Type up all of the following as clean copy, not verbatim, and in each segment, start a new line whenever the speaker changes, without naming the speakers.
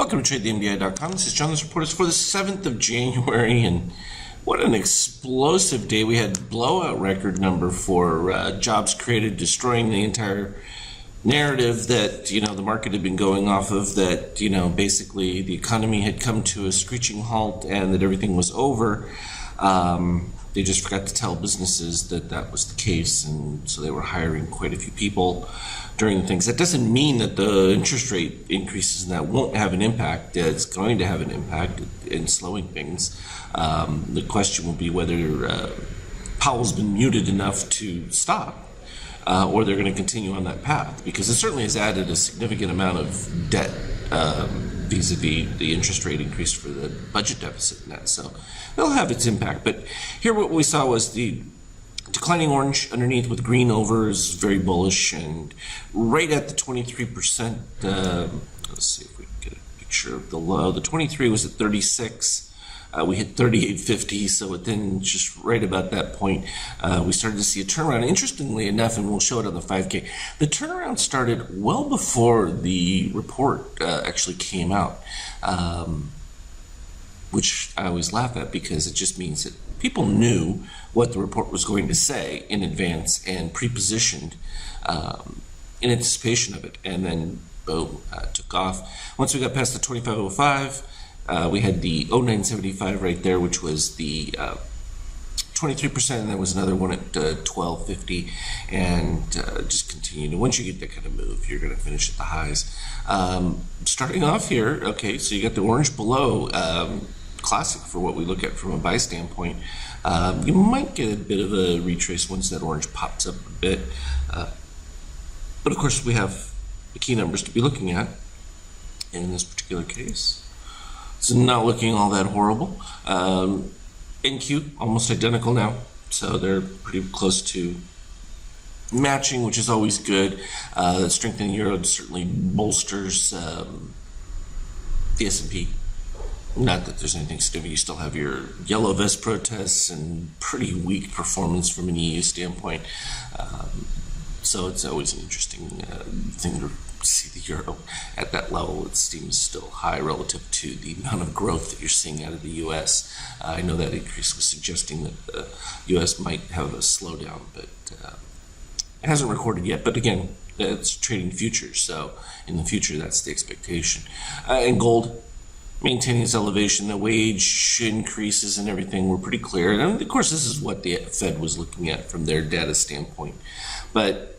Welcome to TradeTheMBI.com. This is John. This report is for the 7th of January, and what an explosive day. We had blowout record number for jobs created, destroying the entire narrative that, the market had been going off of, that, basically the economy had come to a screeching halt and that everything was over. They just forgot to tell businesses that that was the case, and so they were hiring quite a few people during things. That doesn't mean that the interest rate increases and that won't have an impact. It's going to have an impact in slowing things. The question will be whether Powell's been muted enough to stop, or they're going to continue on that path, because it certainly has added a significant amount of debt vis-a-vis the interest rate increase for the budget deficit net. So it'll have its impact. But here what we saw was the declining orange underneath with green over is very bullish, and right at the 23%. Let's see if we can get a picture of the low. The 23 was at 36. We hit 38.50, so within just right about that point, we started to see a turnaround. Interestingly enough, and we'll show it on the 5K, the turnaround started well before the report actually came out, which I always laugh at, because it just means that people knew what the report was going to say in advance and pre-positioned in anticipation of it, and then boom, took off. Once we got past the 25.05, we had the 0975 right there, which was the 23%, and there was another one at 1250, and just continued. And once you get that kind of move, you're going to finish at the highs. Starting off here, okay, so you got the orange below, classic for what we look at from a buy standpoint. You might get a bit of a retrace once that orange pops up a bit, but of course we have the key numbers to be looking at in this particular case. It's not looking all that horrible. NQ, almost identical now, so they're pretty close to matching, which is always good. The strength in the euro certainly bolsters the S&P. Not that there's anything significant. You still have your yellow vest protests and pretty weak performance from an EU standpoint. So it's always an interesting thing to see the euro at that level. It seems still high relative to the amount of growth that you're seeing out of the U.S. I know that increase was suggesting that the U.S. might have a slowdown, but it hasn't recorded yet. But again, it's trading futures, so in the future, that's the expectation. And gold, maintaining its elevation, the wage increases and everything were pretty clear. And of course, this is what the Fed was looking at from their data standpoint. But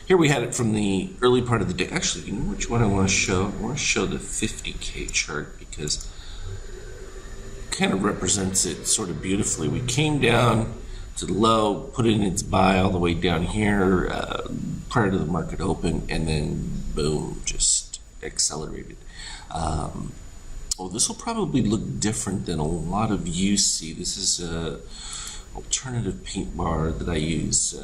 here we had it from the early part of the day. Actually, you know which one I want to show? I want to show the 50K chart, because it kind of represents it sort of beautifully. We came down to the low, put it in its buy all the way down here prior to the market open, and then boom, just accelerated. Oh, this will probably look different than a lot of you see. This is a alternative paint bar that I use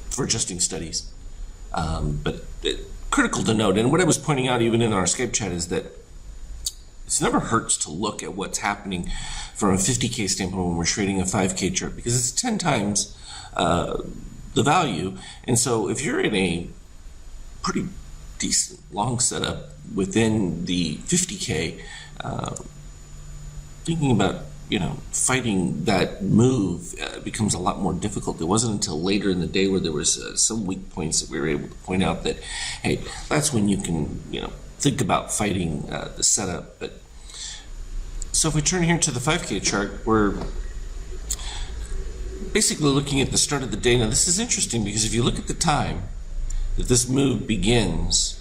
for adjusting studies. But critical to note, and what I was pointing out even in our Skype chat, is that it never hurts to look at what's happening from a 50K standpoint when we're trading a 5K chart, because it's 10 times the value. And so if you're in a pretty decent long setup within the 50K, thinking about fighting that move becomes a lot more difficult. It wasn't until later in the day where there was some weak points that we were able to point out that, hey, that's when you can think about fighting the setup. But so if we turn here to the 5K chart, we're basically looking at the start of the day. Now this is interesting, because if you look at the time that this move begins,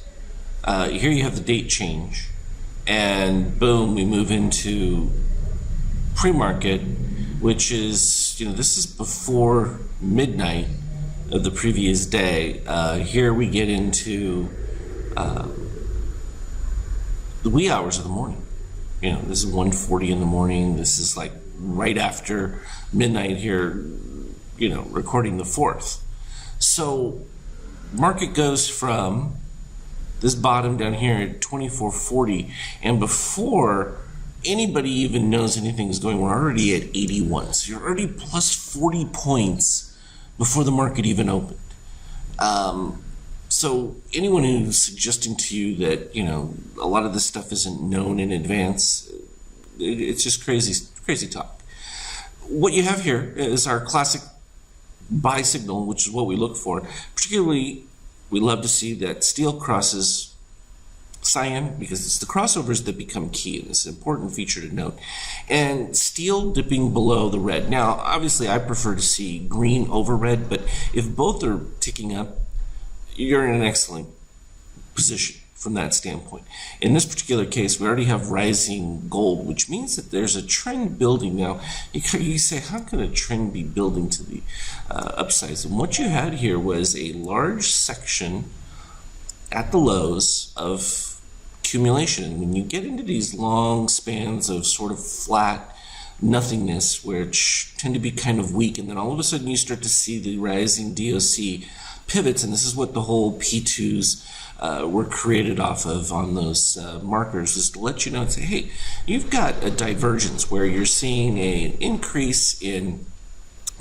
here you have the date change, and boom, we move into pre-market, which is, this is before midnight of the previous day. Here we get into the wee hours of the morning. This is 1:40 in the morning. This is like right after midnight here, recording the 4th. So market goes from this bottom down here at 24.40, and before anybody even knows anything is going, we're already at 81. So you're already plus 40 points before the market even opened. So anyone who's suggesting to you that, a lot of this stuff isn't known in advance, it's just crazy talk. What you have here is our classic buy signal, which is what we look for. Particularly, we love to see that steel crosses cyan, because it's the crossovers that become key, and this is an important feature to note. And steel dipping below the red. Now, obviously, I prefer to see green over red, but if both are ticking up, you're in an excellent position from that standpoint. In this particular case, we already have rising gold, which means that there's a trend building. Now, you say, how can a trend be building to the upsides? And what you had here was a large section at the lows of accumulation. And when you get into these long spans of sort of flat nothingness, which tend to be kind of weak, and then all of a sudden you start to see the rising DOC pivots, and this is what the whole P2s were created off of on those markers, is to let you know and say, hey, you've got a divergence where you're seeing an increase in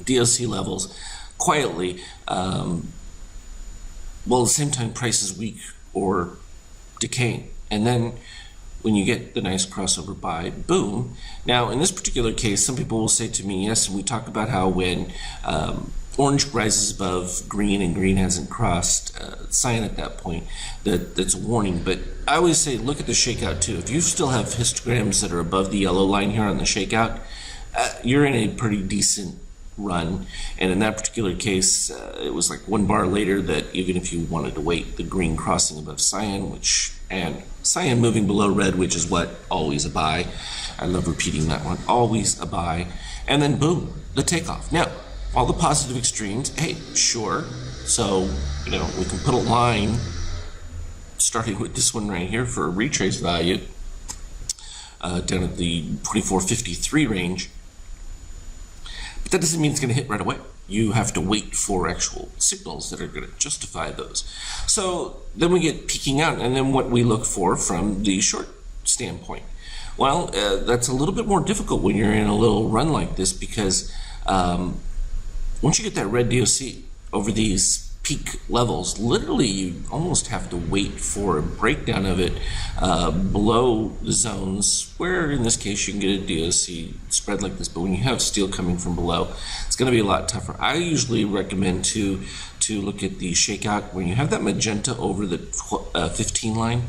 DOC levels quietly, while at the same time price is weak or decaying. And then when you get the nice crossover buy, boom. Now, in this particular case, some people will say to me, yes, and we talk about how when orange rises above green and green hasn't crossed cyan at that point, that's a warning. But I always say, look at the shakeout too. If you still have histograms that are above the yellow line here on the shakeout, you're in a pretty decent run. And in that particular case, it was like one bar later that even if you wanted to wait, the green crossing above cyan, and cyan moving below red, which is what always a buy. I love repeating that one, always a buy. And then boom, the takeoff. Now, all the positive extremes, hey, sure. So, we can put a line starting with this one right here for a retrace value down at the 2453 range. But that doesn't mean it's going to hit right away. You have to wait for actual signals that are going to justify those. So then we get peaking out, and then what we look for from the short standpoint. Well, that's a little bit more difficult when you're in a little run like this, because once you get that red DOC over these peak levels, literally you almost have to wait for a breakdown of it below the zones, where in this case you can get a DOC spread like this. But when you have steel coming from below, it's going to be a lot tougher. I usually recommend to look at the shakeout. When you have that magenta over the 15 line,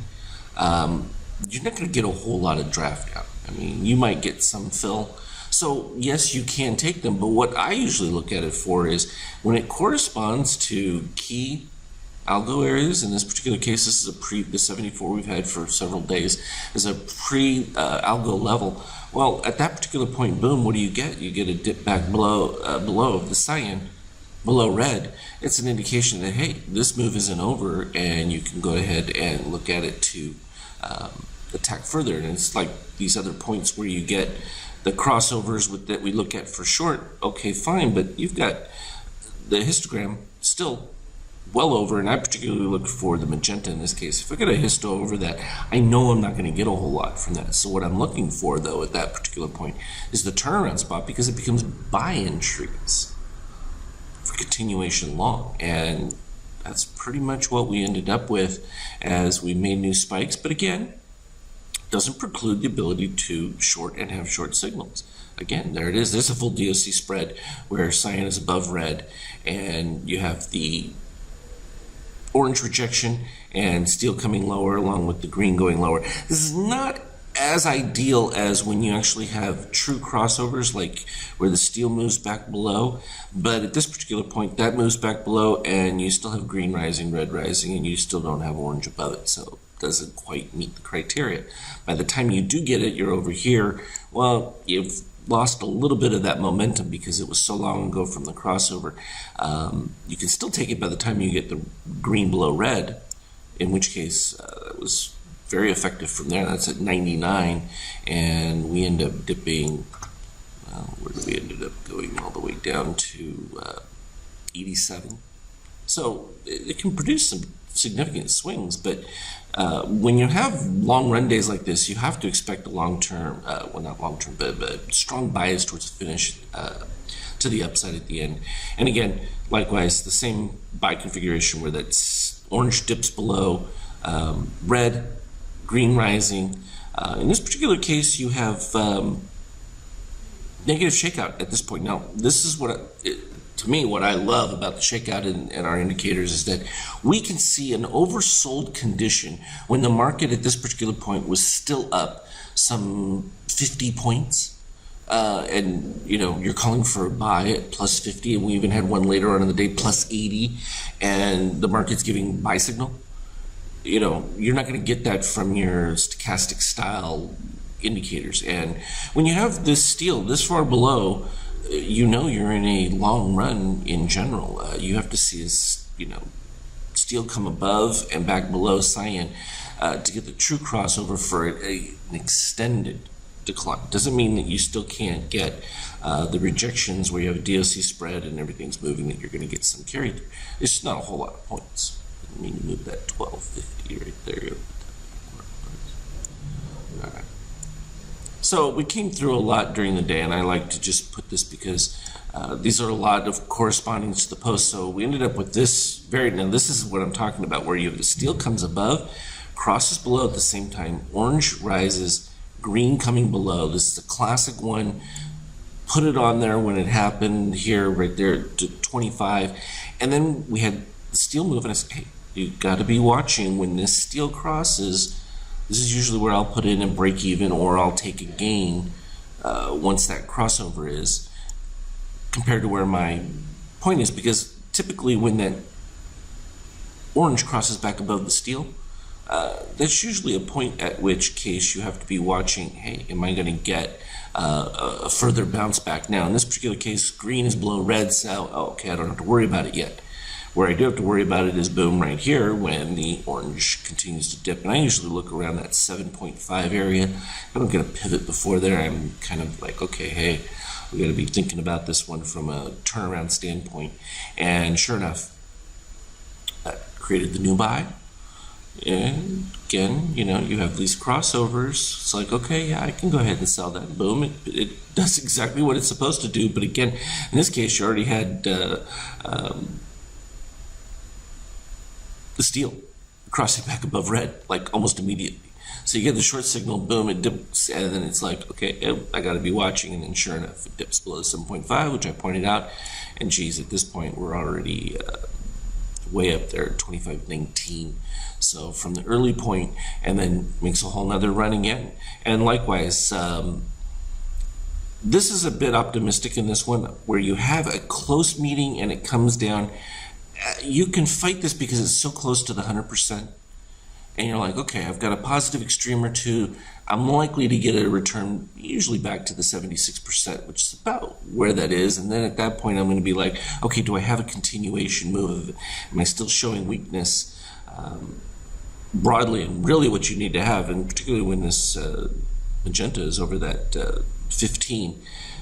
you're not going to get a whole lot of draft out. I mean, you might get some fill. So yes, you can take them, but what I usually look at it for is when it corresponds to key algo areas. In this particular case, this is the 74 we've had for several days is a pre-algo level. Well, at that particular point, boom, what do you get? You get a dip back below the cyan, below red. It's an indication that, hey, this move isn't over, and you can go ahead and look at it to attack further. And it's like these other points where you get the crossovers that we look at for short. Okay, fine, but you've got the histogram still well over, and I particularly look for the magenta in this case. If I get a histo over that, I know I'm not going to get a whole lot from that. So what I'm looking for, though, at that particular point is the turnaround spot, because it becomes buy entries for continuation long. And that's pretty much what we ended up with as we made new spikes. But again, doesn't preclude the ability to short and have short signals. Again, there it is. There's a full DOC spread where cyan is above red, and you have the orange rejection and steel coming lower along with the green going lower. This is not as ideal as when you actually have true crossovers, like where the steel moves back below, but at this particular point that moves back below and you still have green rising, red rising, and you still don't have orange above it, so it doesn't quite meet the criteria. By the time you do get it, you're over here. Well, you've lost a little bit of that momentum because it was so long ago from the crossover. You can still take it by the time you get the green below red, in which case it was very effective from there. That's at 99, and we end up dipping, where did we ended up going all the way down to 87. So it can produce some significant swings, but when you have long run days like this, you have to expect a long-term, well, not long-term, but strong bias towards the finish to the upside at the end. And again, likewise, the same buy configuration where that's Orange dips below red, green rising. In this particular case, you have negative shakeout at this point. Now, this is to me, what I love about the shakeout and our indicators is that we can see an oversold condition when the market at this particular point was still up some 50 points. And you're calling for a buy at plus 50, and we even had one later on in the day plus 80, and the market's giving buy signal. You're not going to get that from your stochastic style indicators. And when you have this steel this far below, you're in a long run in general. You have to see steel come above and back below cyan to get the true crossover for an extended decline. Doesn't mean that you still can't get the rejections where you have a DOC spread and everything's moving, that you're going to get some carry through. It's just not a whole lot of points. I mean, you move that 1250 right there. All right. So we came through a lot during the day, and I like to just put this because these are a lot of correspondings to the post. So we ended up with this now this is what I'm talking about, where you have the steel comes above, crosses below at the same time, orange rises, green coming below. This is a classic one. Put it on there when it happened here, right there to 25. And then we had the steel move, and I said, hey, you got to be watching when this steel crosses. This is usually where I'll put in a break even, or I'll take a gain once that crossover is, compared to where my point is, because typically when that orange crosses back above the steel, that's usually a point at which case you have to be watching, hey, am I going to get a further bounce back? Now, in this particular case, green is below red, so okay, I don't have to worry about it yet. Where I do have to worry about it is boom right here when the orange continues to dip. And I usually look around that 7.5 area. If I don't get a pivot before there, I'm kind of like, okay, hey, we got to be thinking about this one from a turnaround standpoint. And sure enough, that created the new buy. And again, you have these crossovers. It's like, okay, yeah, I can go ahead and sell that. Boom, it does exactly what it's supposed to do. But again, in this case, you already had the steel crossing back above red, like almost immediately. So you get the short signal, boom, it dips, and then it's like, okay, I got to be watching. And then sure enough, it dips below 7.5, which I pointed out. And geez, at this point, we're already way up there, 25.19. So from the early point, and then makes a whole nother run again. And likewise, this is a bit optimistic in this one, where you have a close meeting and it comes down. You can fight this because it's so close to the 100%. And you're like, okay, I've got a positive extreme or two. I'm likely to get a return usually back to the 76%, which is about where that is. And then at that point, I'm going to be like, okay, do I have a continuation move? Am I still showing weakness broadly? And really what you need to have, and particularly when this magenta is over that 15,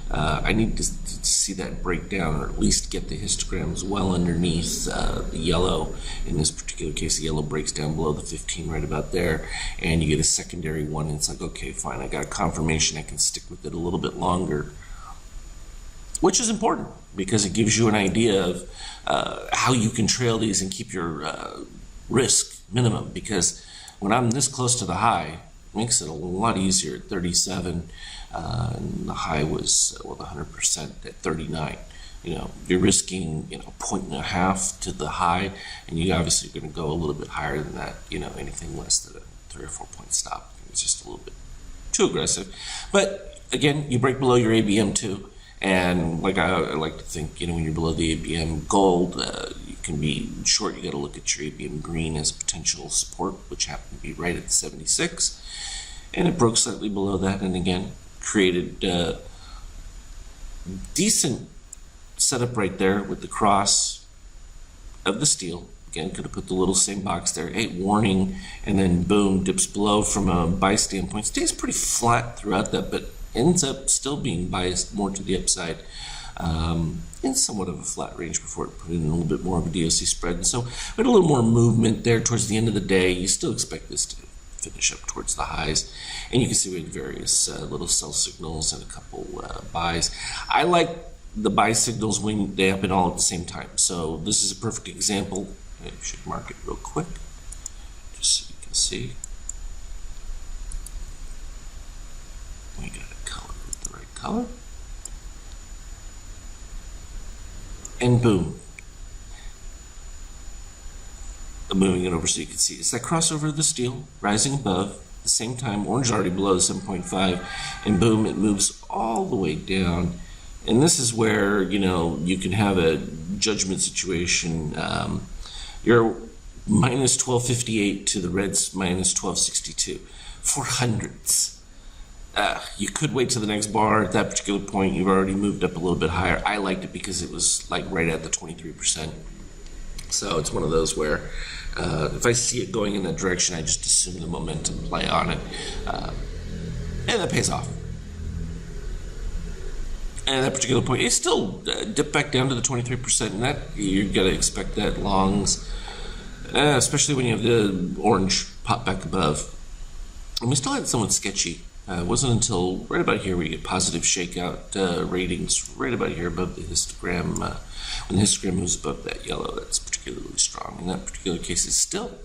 I need to see that break down, or at least get the histograms well underneath the yellow. In this particular case, the yellow breaks down below the 15 right about there, and you get a secondary one, and it's like, okay, fine, I got a confirmation, I can stick with it a little bit longer, which is important because it gives you an idea of how you can trail these and keep your risk minimum, because when I'm this close to the high, it makes it a lot easier at 37. And the high was, the 100% at 39. You're risking, 1.5 to the high, and you obviously are going to go a little bit higher than that, anything less than a 3 or 4 point stop. It's just a little bit too aggressive. But again, you break below your ABM too. And like I like to think, when you're below the ABM gold, you can be short. You got to look at your ABM green as potential support, which happened to be right at 76. And it broke slightly below that, and again, created decent setup right there with the cross of the steel. Again, could have put the little same box there, hey, warning, and then boom, dips below from a buy standpoint. Stays pretty flat throughout that, but ends up still being biased more to the upside in somewhat of a flat range before it put in a little bit more of a DOC spread. And so we had a little more movement there towards the end of the day. You still expect this to finish up towards the highs, and you can see we had various little sell signals and a couple buys. I like the buy signals when they happen all at the same time. So this is a perfect example. I should mark it real quick, just so you can see. We got a color with the right color. And boom. I'm moving it over so you can see. It's that crossover of the steel rising above. At the same time, orange is already below the 7.5, and boom, it moves all the way down. And this is where, you know, you can have a judgment situation. You're minus 1258 to the reds minus 1262. 400ths. You could wait to the next bar. At that particular point, you've already moved up a little bit higher. I liked it because it was like right at the 23%. So it's one of those where if I see it going in that direction, I just assume the momentum play on it. And that pays off. And at that particular point, it still dipped back down to the 23%, and that you're going to expect that longs, especially when you have the orange pop back above. And we still had somewhat sketchy. It wasn't until right about here where you get positive shakeout ratings, right about here above the histogram. When the histogram moves above that yellow, that's particularly strong. In that particular case, it's still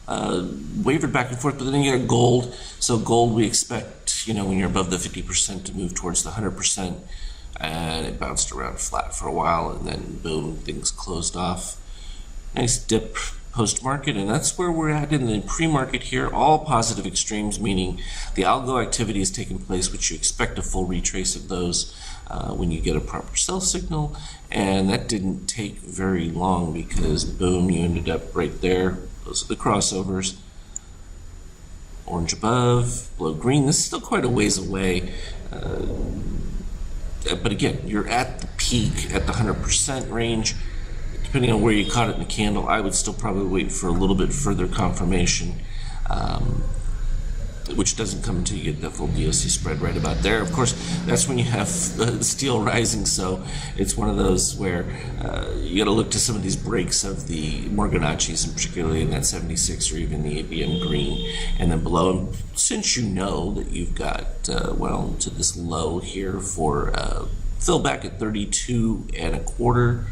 wavered back and forth, but then you got gold. So gold, we expect, you know, when you're above the 50% to move towards the 100%, and it bounced around flat for a while, and then boom, things closed off. Nice dip post-market, and that's where we're at in the pre-market here. All positive extremes, meaning the algo activity is taking place, which you expect a full retrace of those when you get a proper sell signal, and that didn't take very long because boom, you ended up right there. Those are the crossovers. Orange above, below green. This is still quite a ways away. But again, you're at the peak at the 100% range. Depending on where you caught it in the candle, I would still probably wait for a little bit further confirmation, which doesn't come until you get that full DOC spread right about there. Of course, that's when you have steel rising, so it's one of those where you got to look to some of these breaks of the Morganachis, and particularly in that 76 or even the ABM green, and then below. And since you know that you've got, well, to this low here for fill back at 32 and a quarter,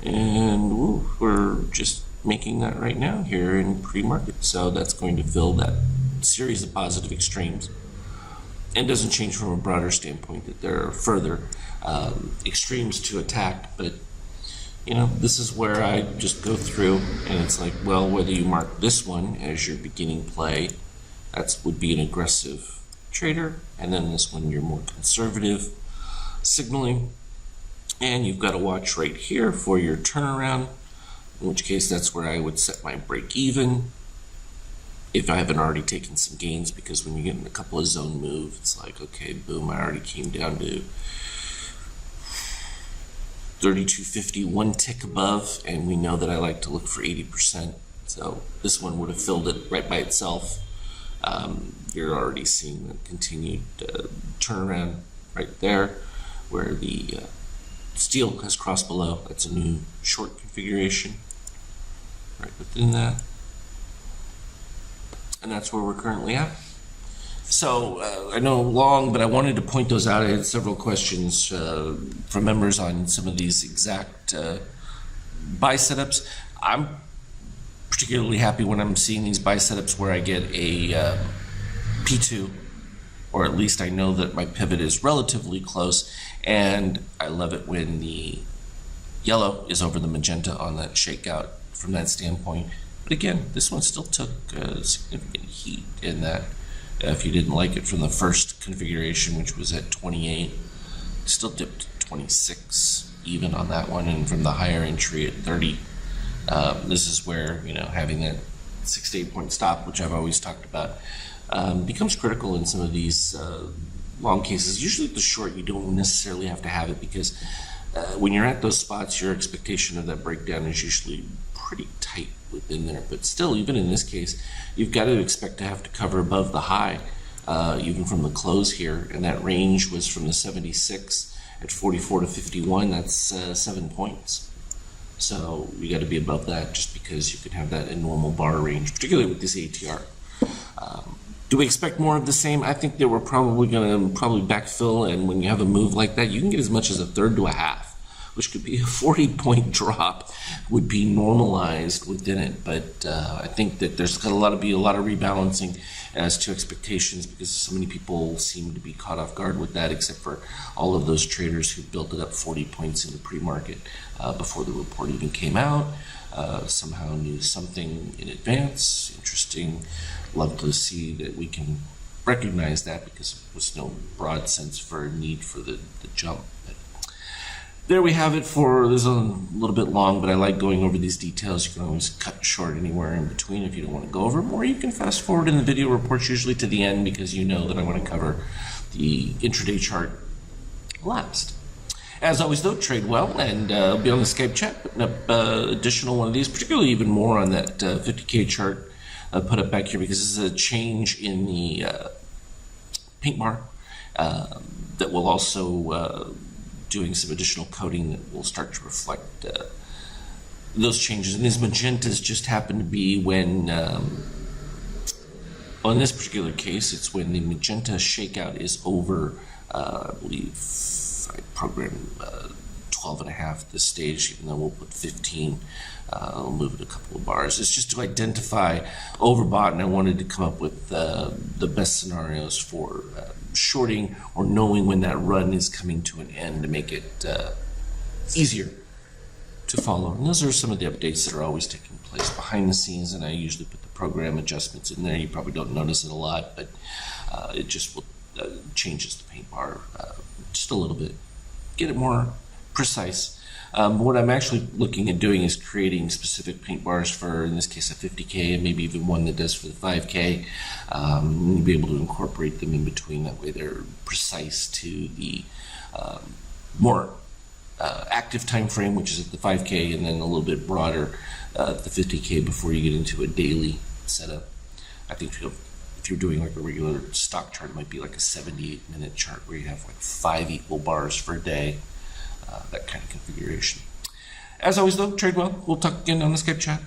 and we're just making that right now here in pre-market. So that's going to fill that series of positive extremes, and doesn't change from a broader standpoint that there are further extremes to attack. But you know, this is where I just go through, and it's like, well, whether you mark this one as your beginning play, that would be an aggressive trader, and then this one you're more conservative signaling. And you've got to watch right here for your turnaround, in which case that's where I would set my break even if I haven't already taken some gains, because when you get in a couple of zone moves, it's like, okay, boom, I already came down to 32.50, one tick above, and we know that I like to look for 80%. So this one would have filled it right by itself. You're already seeing the continued turnaround right there, where the steel has crossed below. That's a new short configuration right within that, and that's where we're currently at. So I know long, but I wanted to point those out. I had several questions from members on some of these exact buy setups. I'm particularly happy when I'm seeing these buy setups where I get a P2, or at least I know that my pivot is relatively close, and I love it when the yellow is over the magenta on that shakeout from that standpoint. But again, this one still took significant heat in that. If you didn't like it from the first configuration, which was at 28, still dipped to 26 even on that one, and from the higher entry at 30. This is where, you know, having that 6 to 8 point stop, which I've always talked about, becomes critical in some of these long cases. Usually at the short, you don't necessarily have to have it, because when you're at those spots, your expectation of that breakdown is usually pretty tight within there. But still, even in this case, you've got to expect to have to cover above the high, even from the close here. And that range was from the 76 at 44 to 51. That's 7 points. So you got to be above that, just because you could have that in normal bar range, particularly with this ATR. Do we expect more of the same? I think that we're probably going to backfill, and when you have a move like that, you can get as much as a third to a half which could be a 40-point drop, would be normalized within it. But I think that there's got to be a lot of rebalancing as to expectations, because so many people seem to be caught off guard with that, except for all of those traders who built it up 40 points in the pre-market before the report even came out. Somehow knew something in advance. Interesting. Love to see that we can recognize that, because there was no broad sense for a need for the jump. But there we have it. This is a little bit long, but I like going over these details. You can always cut short anywhere in between if you don't want to go over them, or you can fast forward in the video reports usually to the end, because you know that I want to cover the intraday chart last. As always, though, trade well, and I'll be on the Skype chat putting up additional one of these, particularly even more on that 50K chart put up back here, because this is a change in the paint bar that will also doing some additional coding that will start to reflect those changes. And these magentas just happen to be when, well, in this particular case, it's when the magenta shakeout is over, I believe, I program 12.5 at this stage, even though we'll put 15. I'll move it a couple of bars. It's just to identify overbought, and I wanted to come up with the best scenarios for shorting or knowing when that run is coming to an end to make it easier to follow. And those are some of the updates that are always taking place behind the scenes, and I usually put the program adjustments in there. You probably don't notice it a lot, but it just will changes the paint bar just a little bit, get it more precise. What I'm actually looking at doing is creating specific paint bars for, in this case, a 50K, and maybe even one that does for the 5K. You'll be able to incorporate them in between. That way they're precise to the more active time frame, which is at the 5K, and then a little bit broader at the 50K before you get into a daily setup. I think if you're doing like a regular stock chart, it might be like a 78-minute chart where you have like 5 equal bars for a day. That kind of configuration. As always, though, trade well. We'll talk again on the Skype chat.